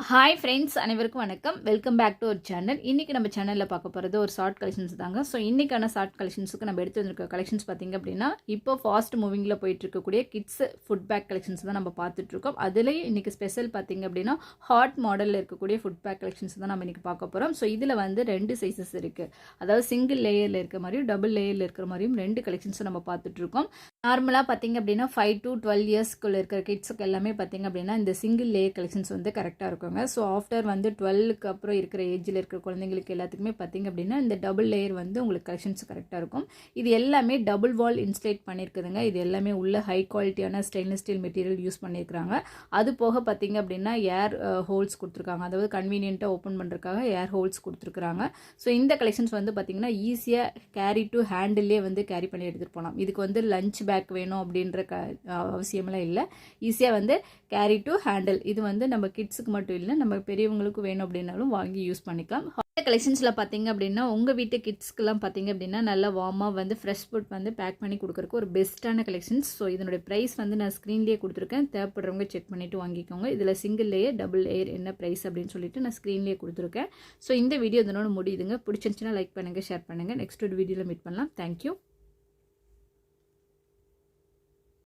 Hi friends, அனைவருக்கும் வணக்கம். Welcome back to our channel. இன்றைக்கி நம்ம சேனலில் பார்க்க போகிறது ஒரு ஷார்ட் கலெக்ஷன்ஸ் தாங்க. ஸோ இன்றைக்கான ஷார்ட் கலெக்ஷன்ஸுக்கு நம்ம எடுத்து வந்திருக்க கலெக்ஷன்ஸ் பார்த்திங்க அப்படின்னா, இப்போ ஃபாஸ்ட் மூவிங்கில் போயிட்டு இருக்கக்கூடிய கிட்ஸ் ஃபுட் பேக் கலெக்ஷன்ஸ் தான் நம்ம பார்த்துட்ருக்கோம். அதுலேயும் இன்றைக்கி ஸ்பெஷல் பார்த்திங்க அப்படின்னா, ஹாட் மாடலில் இருக்கக்கூடிய ஃபுட் பேக் கலெக்ஷன்ஸ் தான் நம்ம இன்றைக்கி பார்க்க போகிறோம். ஸோ இதில் வந்து 2 சைஸஸ் இருக்குது. அதாவது சிங்கிள் லேயரில் இருக்கிற மாதிரியும் டபுள் லேயரில் இருக்கிற மாதிரியும் 2 கலெக்ஷன்ஸும் நம்ம பார்த்துட்ருக்கோம். நார்மலாக பார்த்திங்க அப்படின்னா 5 to 12 இயர்ஸ்க்குள்ளே இருக்கிற கிட்ஸுக்கு எல்லாமே பார்த்திங்க அப்படின்னா இந்த சிங்கிள் லேயர் கலெக்ஷன்ஸ் வந்து கரெக்டாக இருக்குங்க. ஸோ ஆஃப்டர் வந்து 12க்கு அப்புறம் இருக்கிற ஏஜில் இருக்கிற குழந்தைங்களுக்கு எல்லாத்துக்குமே பார்த்திங்க அப்படின்னா இந்த டபுள் லேயர் வந்து உங்களுக்கு கலெக்ஷன்ஸ் கரெக்டாக இருக்கும். இது எல்லாமே டபுள் வால் இன்ஸ்டேட் பண்ணியிருக்குதுங்க. இது எல்லாமே உள்ள ஹை குவாலிட்டியான ஸ்டெயின்லெஸ் ஸ்டீல் மெட்டீரியல் யூஸ் பண்ணியிருக்கிறாங்க. அது போக பார்த்திங்க அப்படின்னா ஏர் ஹோல்ஸ் கொடுத்துருக்காங்க. அதாவது கன்வீனியண்ட்டாக ஓப்பன் பண்ணுறதுக்காக ஏர் ஹோல்ஸ் கொடுத்துருக்குறாங்க. ஸோ இந்த கலெக்ஷன்ஸ் வந்து பார்த்திங்கன்னா ஈஸியாக கேரி டு ஹேண்டிலே வந்து கேரி பண்ணி எடுத்துகிட்டு போகலாம். இதுக்கு வந்து லஞ்ச் பேக் வேணும் அப்படின்ற அவசியமெல்லாம் இல்லை. ஈஸியாக வந்து கேரி டு ஹேண்டில். இது வந்து நம்ம கிட்ஸுக்கு மட்டும் இல்லை, நம்ம பெரியவங்களுக்கு வேணும் அப்படின்னாலும் வாங்கி யூஸ் பண்ணிக்கலாம். இந்த கலெக்ஷன்ஸில் பார்த்தீங்க அப்படின்னா உங்கள் வீட்டு கிட்ஸ்க்கெலாம் பார்த்தீங்க அப்படின்னா நல்லா வார்மாக வந்து ஃப்ரெஷ் ஃபுட் வந்து பேக் பண்ணி கொடுக்குறக்கு ஒரு பெஸ்ட்டான கலெக்ஷன்ஸ். ஸோ இதனுடைய ப்ரைஸ் வந்து நான் ஸ்க்ரீன்லேயே கொடுத்துருக்கேன். தேவைப்படுறவங்க செக் பண்ணிவிட்டு வாங்கிக்கோங்க. இதில் சிங்கிள் லேயர் டபுள் லேயர் என்ன ப்ரைஸ் அப்படின்னு சொல்லிட்டு நான் ஸ்க்ரீன்லேயே கொடுத்துருக்கேன். ஸோ இந்த வீடியோ இதனோட முடியுதுங்க. பிடிச்சிருந்துச்சுன்னா லைக் பண்ணுங்கள், ஷேர் பண்ணுங்கள். நெக்ஸ்ட் ஒரு வீடியோவில் மீட் பண்ணலாம். தேங்க்யூ.